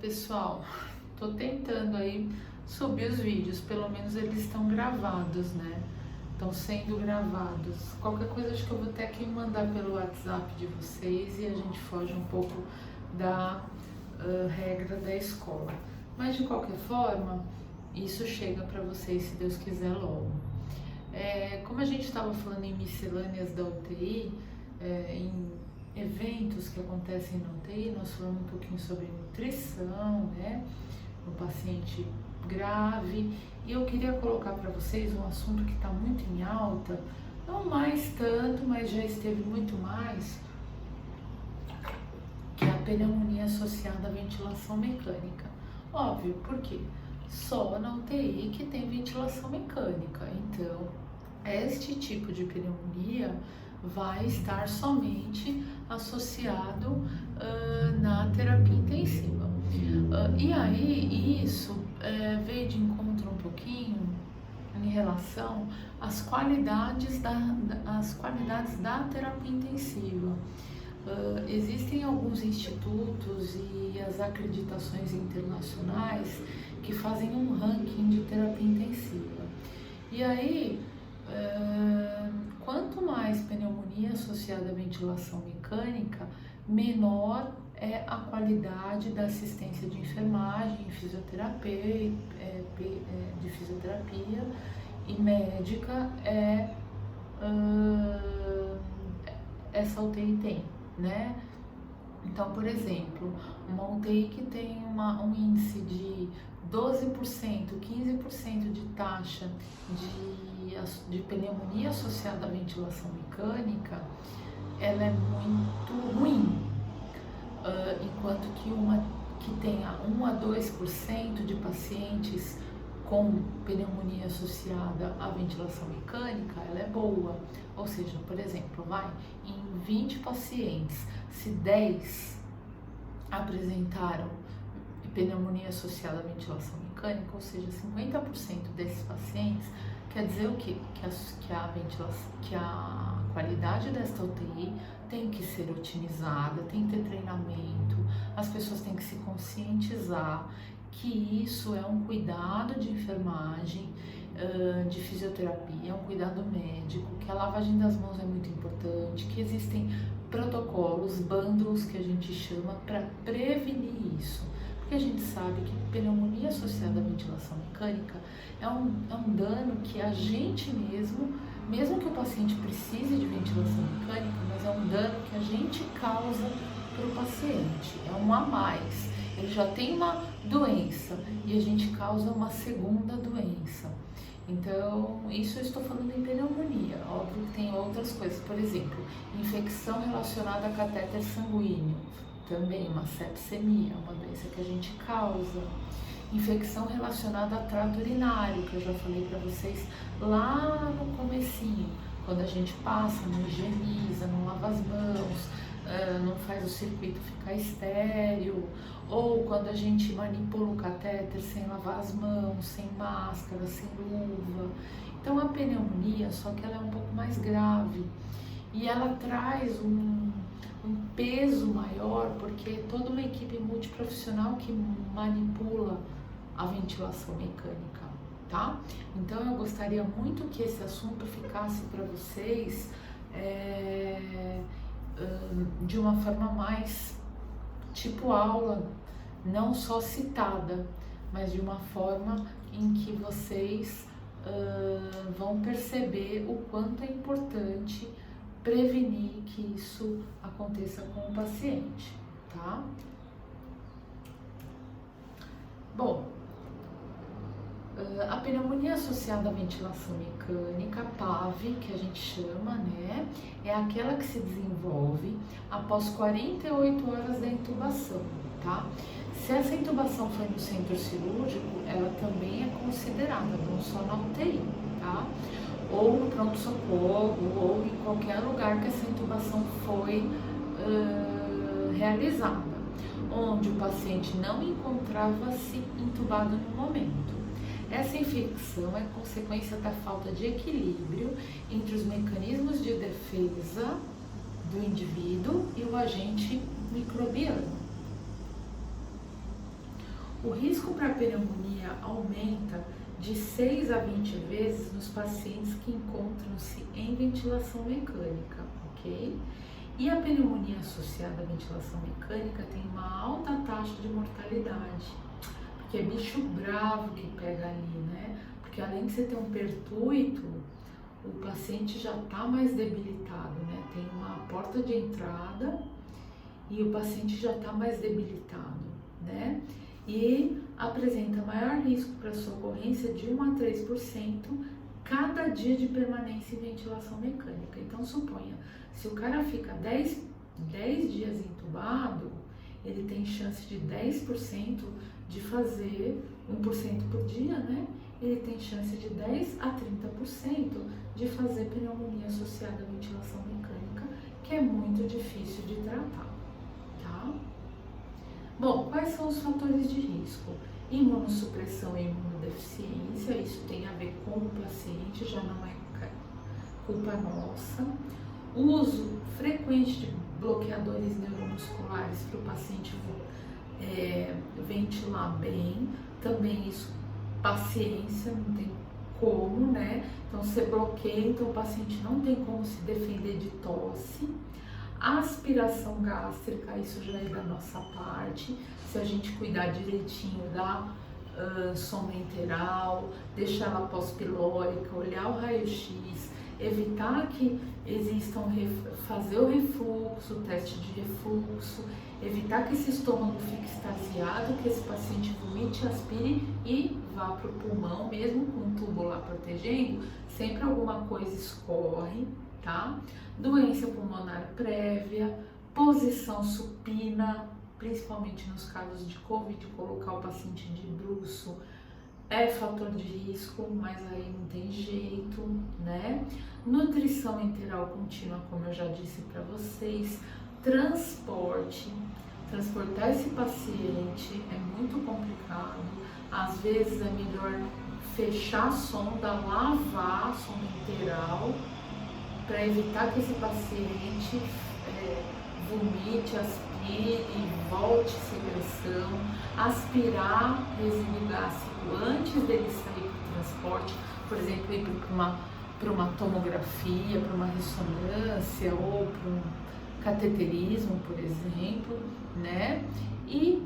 Pessoal, tô tentando aí subir os vídeos, pelo menos eles estão gravados, né? Estão sendo gravados. Qualquer coisa acho que eu vou ter que mandar pelo WhatsApp de vocês e a gente foge um pouco da regra da escola. Mas de qualquer forma, isso chega para vocês, se Deus quiser, logo. Como a gente estava falando em miscelâneas da UTI, em eventos que acontecem na UTI, nós falamos um pouquinho sobre nutrição, né, no paciente grave, e eu queria colocar para vocês um assunto que está muito em alta, não mais tanto, mas já esteve muito mais, que é a pneumonia associada à ventilação mecânica. Óbvio, por quê? Só na UTI que tem ventilação mecânica, então este tipo de pneumonia vai estar somente associado na terapia intensiva. E aí isso veio de encontro um pouquinho em relação às qualidades da terapia intensiva. Existem alguns institutos e as acreditações internacionais que fazem um ranking de terapia intensiva. E aí, quanto mais pneumonia associada à ventilação mecânica, menor é a qualidade da assistência de enfermagem, fisioterapia, de fisioterapia e médica essa UTI tem, né? Então, por exemplo, uma UTI que tem um índice de 12%, 15% de taxa de pneumonia associada à ventilação mecânica, ela é muito ruim, enquanto que uma que tenha 1 a 2% de pacientes com pneumonia associada à ventilação mecânica, ela é boa. Ou seja, por exemplo, em 20 pacientes, se 10 apresentaram pneumonia associada à ventilação mecânica, ou seja, 50% desses pacientes, quer dizer o quê? Que a qualidade desta UTI tem que ser otimizada, tem que ter treinamento, as pessoas têm que se conscientizar que isso é um cuidado de enfermagem, de fisioterapia, é um cuidado médico, que a lavagem das mãos é muito importante, que existem protocolos, bândulos que a gente chama para prevenir isso. Porque a gente sabe que pneumonia associada à ventilação mecânica é um dano que a gente mesmo que o paciente precise de ventilação mecânica, mas é um dano que a gente causa para o paciente, é um a mais. Ele já tem uma doença e a gente causa uma segunda doença. Então, isso eu estou falando em pneumonia. Óbvio que tem outras coisas, por exemplo, infecção relacionada a catéter sanguíneo, também uma sepsemia, uma doença que a gente causa. Infecção relacionada a trato urinário, que eu já falei para vocês lá no comecinho, quando a gente passa, não higieniza, não lava as mãos, não faz o circuito ficar estéril, ou quando a gente manipula o catéter sem lavar as mãos, sem máscara, sem luva. Então a pneumonia, só que ela é um pouco mais grave e ela traz um peso maior, porque é toda uma equipe multiprofissional que manipula a ventilação mecânica, tá? Então eu gostaria muito que esse assunto ficasse para vocês de uma forma mais tipo aula, não só citada, mas de uma forma em que vocês vão perceber o quanto é importante prevenir que isso aconteça com o paciente, tá? Bom, a pneumonia associada à ventilação mecânica, PAV, que a gente chama, né, é aquela que se desenvolve após 48 horas da intubação, tá? Se essa intubação foi no centro cirúrgico, ela também é considerada, não só na UTI, tá? Ou no pronto-socorro, ou em qualquer lugar que essa intubação foi realizada, onde o paciente não encontrava-se intubado no momento. Essa infecção é consequência da falta de equilíbrio entre os mecanismos de defesa do indivíduo e o agente microbiano. O risco para pneumonia aumenta de 6 a 20 vezes nos pacientes que encontram-se em ventilação mecânica, ok? E a pneumonia associada à ventilação mecânica tem uma alta taxa de mortalidade, porque é bicho bravo que pega ali, né? Porque além de você ter um pertuito, o paciente já está mais debilitado, né? Tem uma porta de entrada e o paciente já está mais debilitado, né? E apresenta maior risco para sua ocorrência de 1 a 3% cada dia de permanência em ventilação mecânica. Então, suponha, se o cara fica 10 dias entubado, ele tem chance de 10% de fazer 1% por dia, né? Ele tem chance de 10 a 30% de fazer pneumonia associada à ventilação mecânica, que é muito difícil de tratar, tá? Bom, quais são os fatores de risco? Imunossupressão e imunodeficiência, isso tem a ver com o paciente, já não é culpa nossa. Uso frequente de bloqueadores neuromusculares para o paciente ventilar bem, também isso, paciência, não tem como, né? Então você bloqueia, então o paciente não tem como se defender de tosse. Aspiração gástrica, isso já é da nossa parte, se a gente cuidar direitinho da sonda enteral, deixar ela pós-pilórica, olhar o raio-x, evitar que existam, fazer o refluxo, o teste de refluxo, evitar que esse estômago fique extasiado, que esse paciente vomite, aspire e vá para o pulmão, mesmo com um tubo lá protegendo, sempre alguma coisa escorre, tá? Doença pulmonar prévia, posição supina, principalmente nos casos de Covid, colocar o paciente de bruço é fator de risco, mas aí não tem jeito, né? Nutrição enteral contínua, como eu já disse para vocês, transportar esse paciente é muito complicado, às vezes é melhor fechar a sonda, lavar a sonda enteral, para evitar que esse paciente vomite, aspire, volte secreção, aspirar resíduo gástrico antes dele sair para o transporte, por exemplo, ir para uma tomografia, para uma ressonância ou para um cateterismo, por exemplo, né? E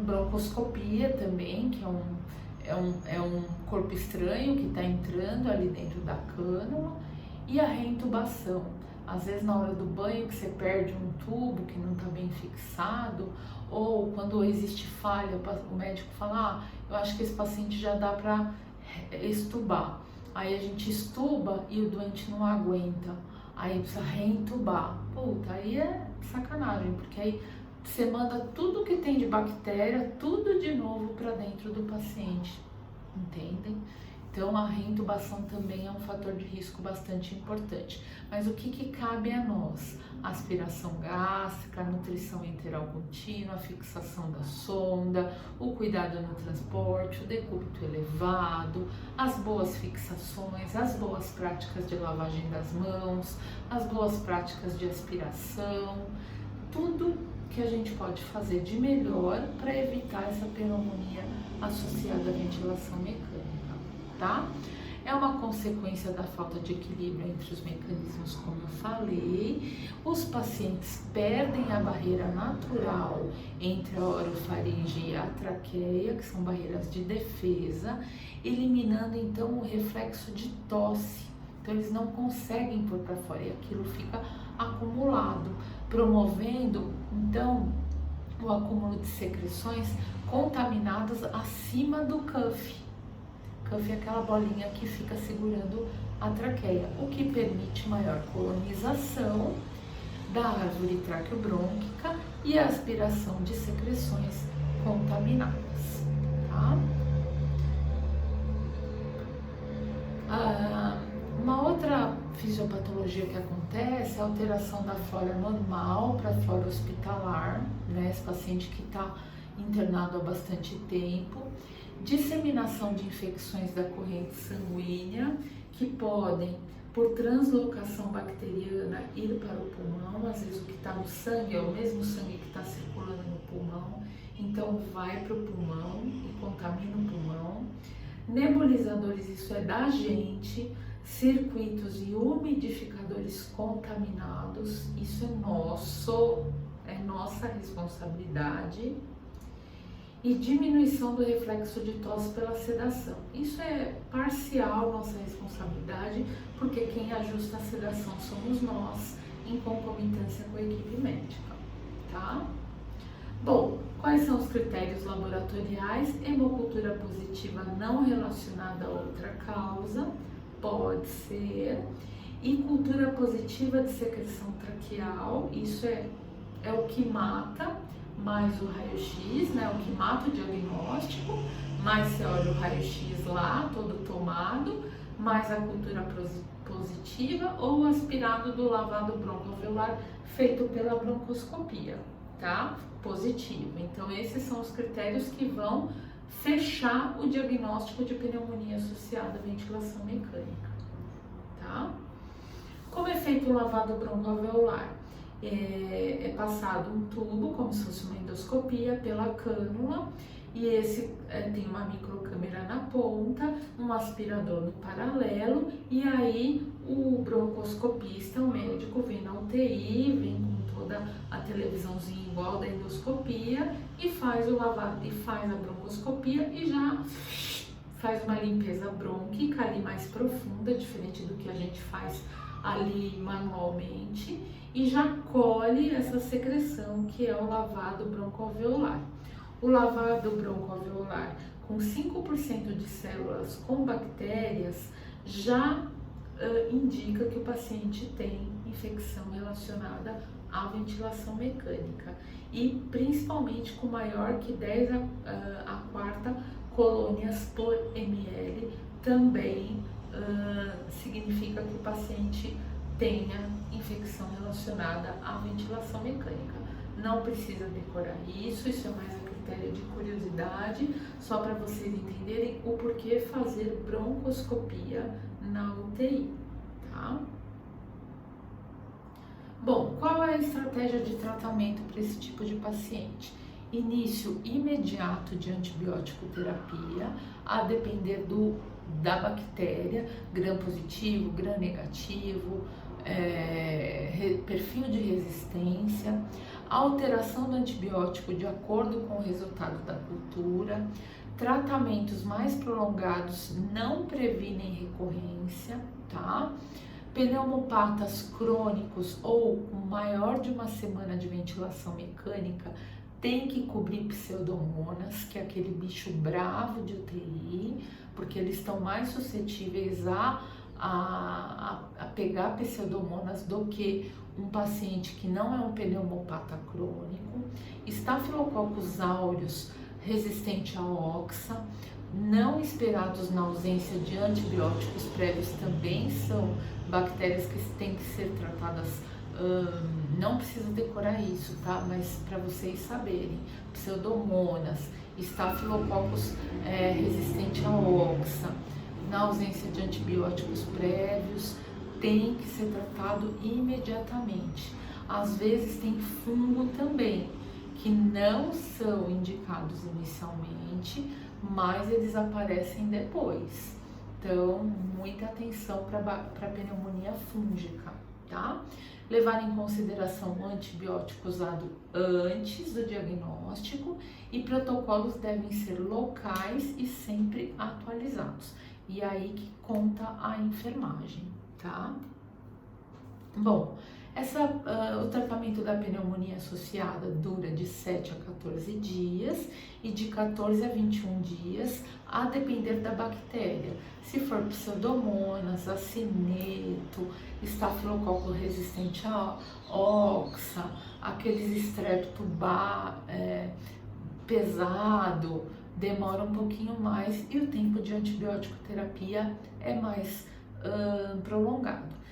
broncoscopia também, que é um corpo estranho que está entrando ali dentro da cânula, e a reintubação. Às vezes na hora do banho que você perde um tubo que não está bem fixado, ou quando existe falha, o médico fala, eu acho que esse paciente já dá para extubar. Aí a gente extuba e o doente não aguenta, aí precisa reintubar. Puta, aí é sacanagem, porque aí você manda tudo que tem de bactéria, tudo de novo para dentro do paciente, entendem? Então a reintubação também é um fator de risco bastante importante. Mas o que cabe a nós? Aspiração gástrica, nutrição enteral contínua, fixação da sonda, o cuidado no transporte, o decúbito elevado, as boas fixações, as boas práticas de lavagem das mãos, as boas práticas de aspiração, tudo que a gente pode fazer de melhor para evitar essa pneumonia associada à ventilação mecânica, tá? É uma consequência da falta de equilíbrio entre os mecanismos, como eu falei. Os pacientes perdem a barreira natural entre a orofaringe e a traqueia, que são barreiras de defesa, eliminando então o reflexo de tosse. Então eles não conseguem pôr para fora e aquilo fica acumulado, promovendo então o acúmulo de secreções contaminadas acima do cuff. Cuff é aquela bolinha que fica segurando a traqueia, o que permite maior colonização da árvore traqueobrônquica e a aspiração de secreções contaminadas, tá? Uma outra fisiopatologia que acontece é a alteração da flora normal para a flora hospitalar, né? Esse paciente que está internado há bastante tempo, disseminação de infecções da corrente sanguínea que podem, por translocação bacteriana, ir para o pulmão. Às vezes o que está no sangue é o mesmo sangue que está circulando no pulmão então vai para o pulmão e contamina o pulmão. Nebulizadores, isso é da gente. Circuitos e umidificadores contaminados, isso é nossa responsabilidade. E diminuição do reflexo de tosse pela sedação. Isso é parcial nossa responsabilidade, porque quem ajusta a sedação somos nós, em concomitância com a equipe médica, tá? Bom, quais são os critérios laboratoriais? Hemocultura positiva não relacionada a outra causa, pode ser. E cultura positiva de secreção traqueal, isso é o que mata, mais o raio-x, né, o que mata o diagnóstico, mais você olha o raio-x lá, todo tomado, mais a cultura positiva ou aspirado do lavado broncoalveolar feito pela broncoscopia, tá? Positivo. Então, esses são os critérios que vão fechar o diagnóstico de pneumonia associada à ventilação mecânica, tá? Como é feito o lavado broncoalveolar? É passado um tubo, como se fosse uma endoscopia, pela cânula, e esse tem uma microcâmera na ponta, um aspirador no paralelo, e aí o broncoscopista, o médico, vem na UTI, vem com toda a televisãozinha igual da endoscopia, e faz o lavado, e faz a broncoscopia, e já faz uma limpeza brônquica ali mais profunda, diferente do que a gente faz ali manualmente, e já colhe essa secreção que é o lavado broncoalveolar. O lavado broncoalveolar com 5% de células com bactérias já indica que o paciente tem infecção relacionada à ventilação mecânica, e principalmente com maior que 10 a quarta colônias por ml também significa que o paciente tenha infecção relacionada à ventilação mecânica. Não precisa decorar isso é mais a critério de curiosidade, só para vocês entenderem o porquê fazer broncoscopia na UTI, tá? Bom, qual é a estratégia de tratamento para esse tipo de paciente? Início imediato de antibiótico terapia, a depender da bactéria, gram positivo, gram negativo, perfil de resistência, alteração do antibiótico de acordo com o resultado da cultura. Tratamentos mais prolongados não previnem recorrência, tá? Pneumopatas crônicos ou com maior de uma semana de ventilação mecânica tem que cobrir pseudomonas, que é aquele bicho bravo de UTI, porque eles estão mais suscetíveis a pegar pseudomonas do que um paciente que não é um pneumopata crônico. Estafilococcus aureus resistente à oxa, não esperados na ausência de antibióticos prévios, também são bactérias que têm que ser tratadas. Não precisa decorar isso, tá? Mas para vocês saberem, pseudomonas, estafilococcus resistente à oxa, na ausência de antibióticos prévios, tem que ser tratado imediatamente. Às vezes tem fungo também, que não são indicados inicialmente, mas eles aparecem depois. Então, muita atenção para pneumonia fúngica, tá? Levar em consideração o antibiótico usado antes do diagnóstico, e protocolos devem ser locais e sempre atualizados. E aí que conta a enfermagem, tá? Bom, o tratamento da pneumonia associada dura de 7 a 14 dias e de 14 a 21 dias, a depender da bactéria. Se for pseudomonas, acineto, estafilococo resistente à oxa, aqueles strepto pesado, demora um pouquinho mais e o tempo de antibiótico terapia é mais prolongado.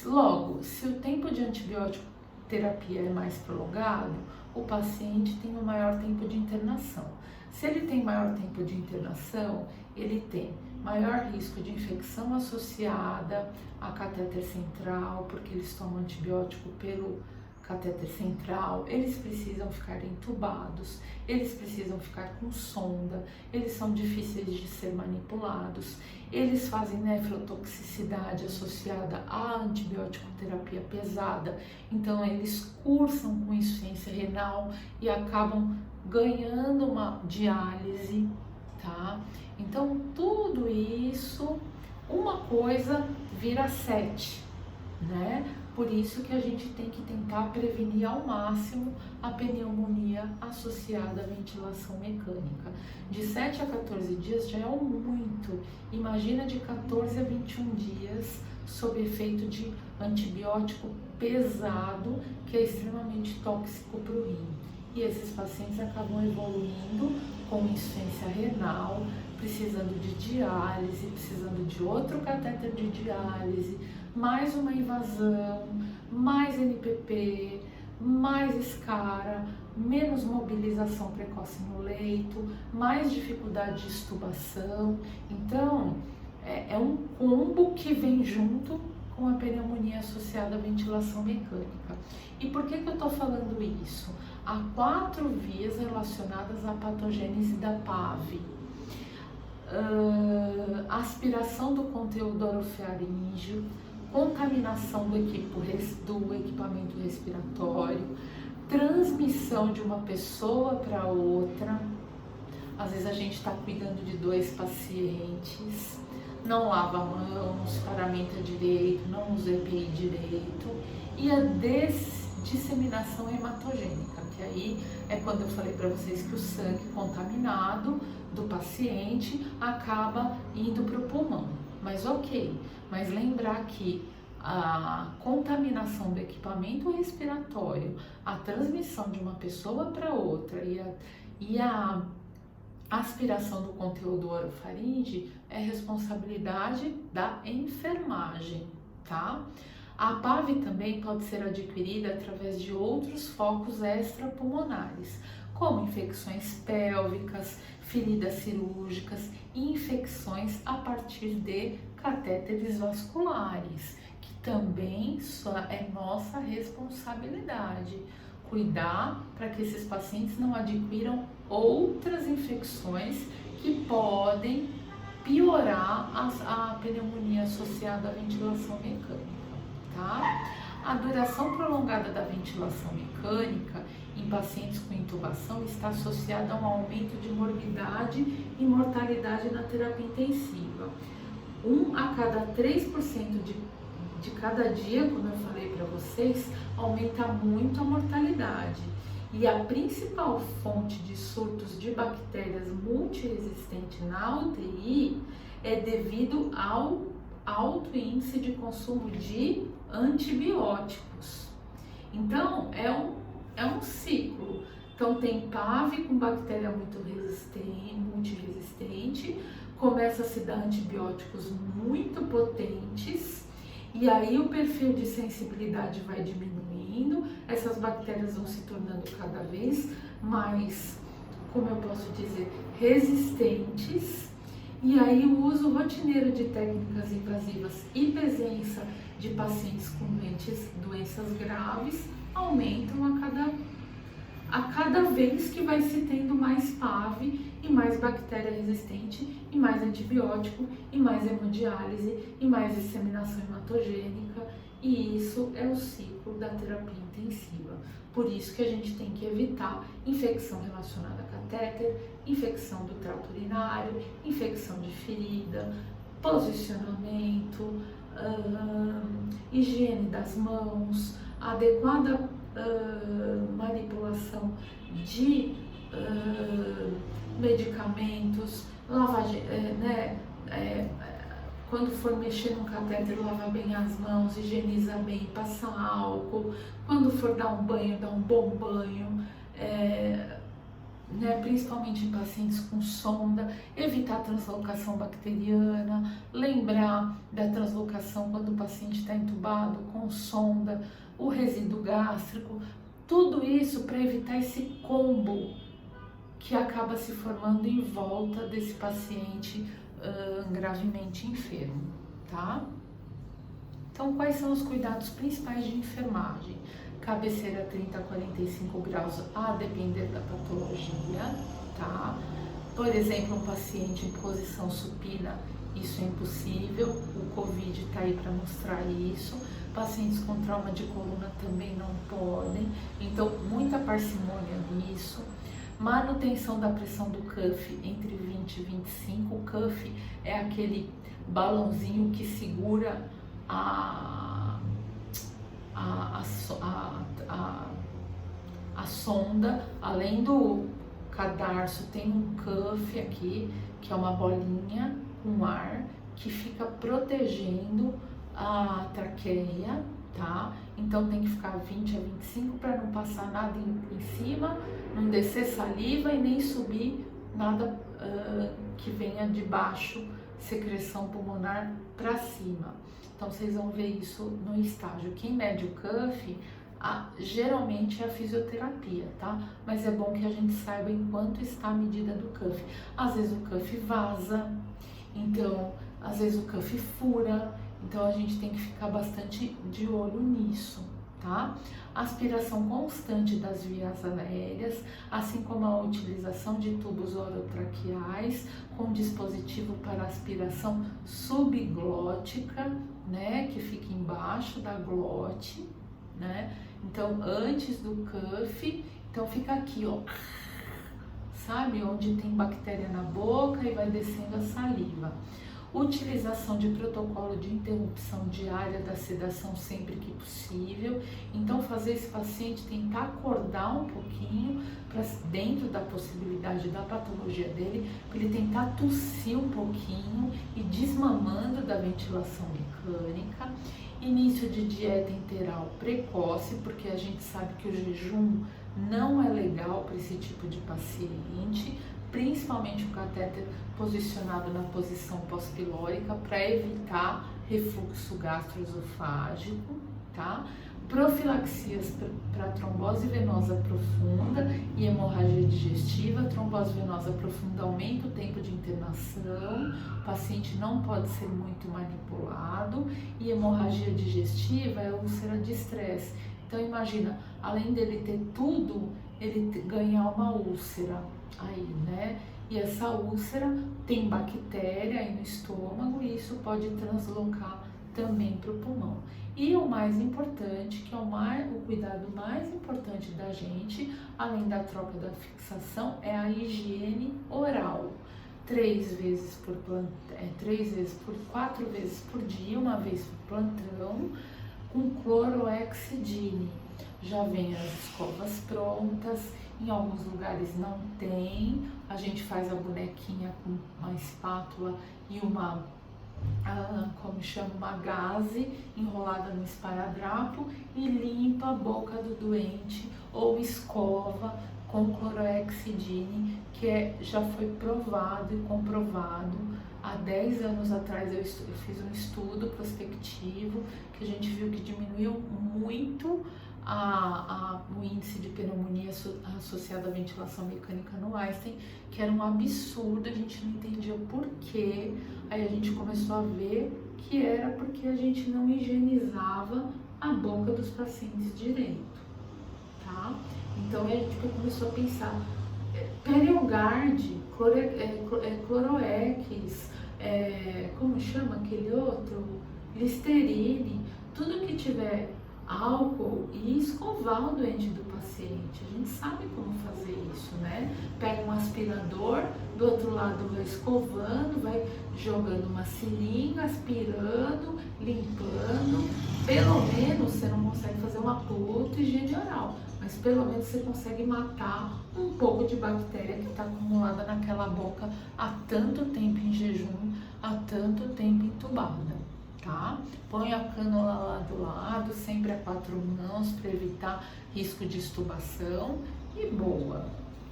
Logo, se o tempo de antibiótico terapia é mais prolongado, o paciente tem um maior tempo de internação. Se ele tem maior tempo de internação, ele tem maior risco de infecção associada a catéter central, porque eles tomam antibiótico catéter central, eles precisam ficar entubados, eles precisam ficar com sonda, eles são difíceis de ser manipulados, eles fazem nefrotoxicidade associada à antibiótico terapia pesada, então eles cursam com insuficiência renal e acabam ganhando uma diálise, tá? Então tudo isso, uma coisa vira 7, né? Por isso que a gente tem que tentar prevenir ao máximo a pneumonia associada à ventilação mecânica. De 7 a 14 dias já é um muito. Imagina de 14 a 21 dias sob efeito de antibiótico pesado, que é extremamente tóxico para o rim. E esses pacientes acabam evoluindo com insuficiência renal, precisando de diálise, precisando de outro catéter de diálise, mais uma invasão, mais NPP, mais escara, menos mobilização precoce no leito, mais dificuldade de extubação. Então, é um combo que vem junto com a pneumonia associada à ventilação mecânica. E por que eu estou falando isso? Há 4 vias relacionadas à patogênese da PAV. Aspiração do conteúdo orofaríngeo, contaminação do equipamento respiratório, transmissão de uma pessoa para outra. Às vezes a gente está cuidando de 2 pacientes, não lava a mão, não se paramenta direito, não usa EPI direito, e a disseminação hematogênica, que aí é quando eu falei para vocês que o sangue contaminado do paciente acaba indo para o pulmão. Mas ok, mas lembrar que a contaminação do equipamento respiratório, a transmissão de uma pessoa para outra e a aspiração do conteúdo orofaringe é responsabilidade da enfermagem, tá? A PAV também pode ser adquirida através de outros focos extrapulmonares, como infecções pélvicas, feridas cirúrgicas e infecções a partir de catéteres vasculares, que também é nossa responsabilidade cuidar para que esses pacientes não adquiram outras infecções que podem piorar a pneumonia associada à ventilação mecânica, tá? A duração prolongada da ventilação mecânica em pacientes com intubação está associada a um aumento de morbidade e mortalidade na terapia intensiva. 1 a cada 3% de cada dia, como eu falei para vocês, aumenta muito a mortalidade. E a principal fonte de surtos de bactérias multiresistentes na UTI é devido ao alto índice de consumo de antibióticos. Então, é um ciclo. Então, tem PAV com bactéria multiresistente, começa a se dar antibióticos muito potentes, e aí o perfil de sensibilidade vai diminuindo, essas bactérias vão se tornando cada vez mais, como eu posso dizer, resistentes, e aí o uso rotineiro de técnicas invasivas e presença de pacientes com doenças graves aumentam a cada vez que vai se tendo mais PAV e mais bactéria resistente e mais antibiótico e mais hemodiálise e mais disseminação hematogênica, e isso é o ciclo da terapia intensiva. Por isso que a gente tem que evitar infecção relacionada a catéter, infecção do trato urinário, infecção de ferida, posicionamento, higiene das mãos, adequada manipulação de medicamentos, lavagem, quando for mexer no catéter, lavar bem as mãos, higieniza bem, passa álcool, quando for dar um banho, dá um bom banho, principalmente em pacientes com sonda, evitar a translocação bacteriana, lembrar da translocação quando o paciente está entubado com sonda, o resíduo gástrico, tudo isso para evitar esse combo que acaba se formando em volta desse paciente gravemente enfermo, tá? Então, quais são os cuidados principais de enfermagem? cabeceira 30 a 45 graus, a depender da patologia, tá? Por exemplo, um paciente em posição supina, isso é impossível, o Covid está aí para mostrar isso. Pacientes com trauma de coluna também não podem, então muita parcimônia nisso. Manutenção da pressão do cuff entre 20 e 25. O cuff é aquele balãozinho que segura a sonda. Além do cadarço, tem um cuff aqui, que é uma bolinha com ar, que fica protegendo a traqueia, tá? Então tem que ficar 20 a 25 para não passar nada em cima, não descer saliva e nem subir nada que venha de baixo, secreção pulmonar para cima. Então vocês vão ver isso no estágio. Quem mede o cuff, geralmente é a fisioterapia, tá? Mas é bom que a gente saiba em quanto está a medida do cuff. Às vezes o cuff vaza, então às vezes o cuff fura, então a gente tem que ficar bastante de olho nisso, tá? Aspiração constante das vias aéreas, assim como a utilização de tubos orotraqueais com dispositivo para aspiração subglótica, né, que fica embaixo da glote, né? Então, antes do cuff, então fica aqui, ó, sabe, onde tem bactéria na boca e vai descendo a saliva. Utilização de protocolo de interrupção diária da sedação sempre que possível. Então, fazer esse paciente tentar acordar um pouquinho, para dentro da possibilidade da patologia dele, para ele tentar tossir um pouquinho e desmamando da ventilação mecânica. Início de dieta enteral precoce, porque a gente sabe que o jejum não é legal para esse tipo de paciente, principalmente o catéter posicionado na posição pós-pilórica para evitar refluxo gastroesofágico, tá? Profilaxias para trombose venosa profunda e hemorragia digestiva. Trombose venosa profunda aumenta o tempo de internação, o paciente não pode ser muito manipulado, e hemorragia digestiva é úlcera de estresse. Então imagina, além dele ter tudo, ele ganhar uma úlcera aí, né? E essa úlcera tem bactéria aí no estômago e isso pode translocar também para o pulmão. E o mais importante, que é o cuidado mais importante da gente, além da troca da fixação, é a higiene oral. 4 vezes por dia, uma vez por plantão, com clorohexidine. Já vem as escovas prontas, em alguns lugares não tem, a gente faz a bonequinha com uma espátula e uma gaze enrolada no esparadrapo e limpa a boca do doente, ou escova com clorohexidine, que já foi provado e comprovado. Há 10 anos atrás eu fiz um estudo prospectivo que a gente viu que diminuiu muito o índice de pneumonia associado à ventilação mecânica no Einstein, que era um absurdo, a gente não entendia o porquê. Aí a gente começou a ver que era porque a gente não higienizava a boca dos pacientes direito, tá? Então a gente começou a pensar, Periogard, Cloroex, como chama aquele outro? Listerine, tudo que tiver álcool, e escovar o doente do paciente. A gente sabe como fazer isso, né? Pega um aspirador, do outro lado vai escovando, vai jogando uma seringa, aspirando, limpando. Pelo menos você não consegue fazer uma puta higiene oral, mas pelo menos você consegue matar um pouco de bactéria que está acumulada naquela boca há tanto tempo em jejum, há tanto tempo entubada. Tá? Põe a cânula lá do lado, sempre a 4 mãos, para evitar risco de extubação, e boa,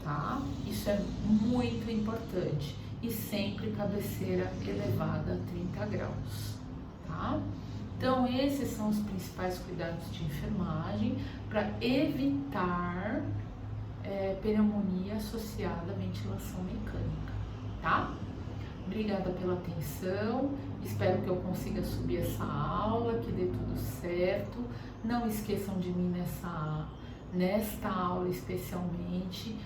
tá? Isso é muito importante. E sempre cabeceira elevada a 30 graus, tá? Então esses são os principais cuidados de enfermagem para evitar pneumonia associada à ventilação mecânica, tá? Obrigada pela atenção, espero que eu consiga subir essa aula, que dê tudo certo. Não esqueçam de mim nesta aula especialmente.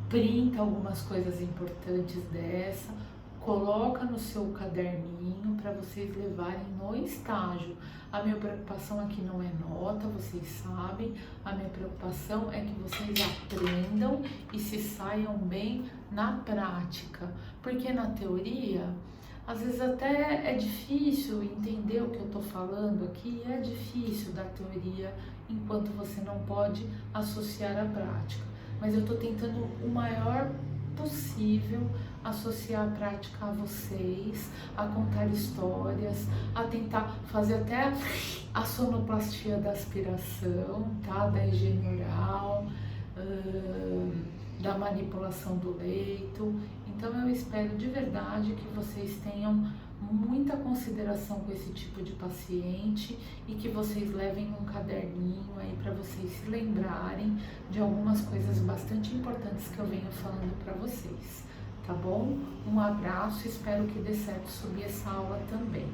Printa algumas coisas importantes dessa, coloca no seu caderninho para vocês levarem no estágio. A minha preocupação aqui não é nota, vocês sabem, a minha preocupação é que vocês aprendam e se saiam bem na prática, porque na teoria, às vezes até é difícil entender o que eu estou falando aqui, é difícil da teoria enquanto você não pode associar a prática. Mas eu estou tentando o maior possível associar a prática a vocês, a contar histórias, a tentar fazer até a sonoplastia da aspiração, tá? Da higiene oral, da manipulação do leito. Então eu espero de verdade que vocês tenham muita consideração com esse tipo de paciente e que vocês levem um caderninho aí para vocês se lembrarem de algumas coisas bastante importantes que eu venho falando para vocês, tá bom? Um abraço, espero que dê certo subir essa aula também.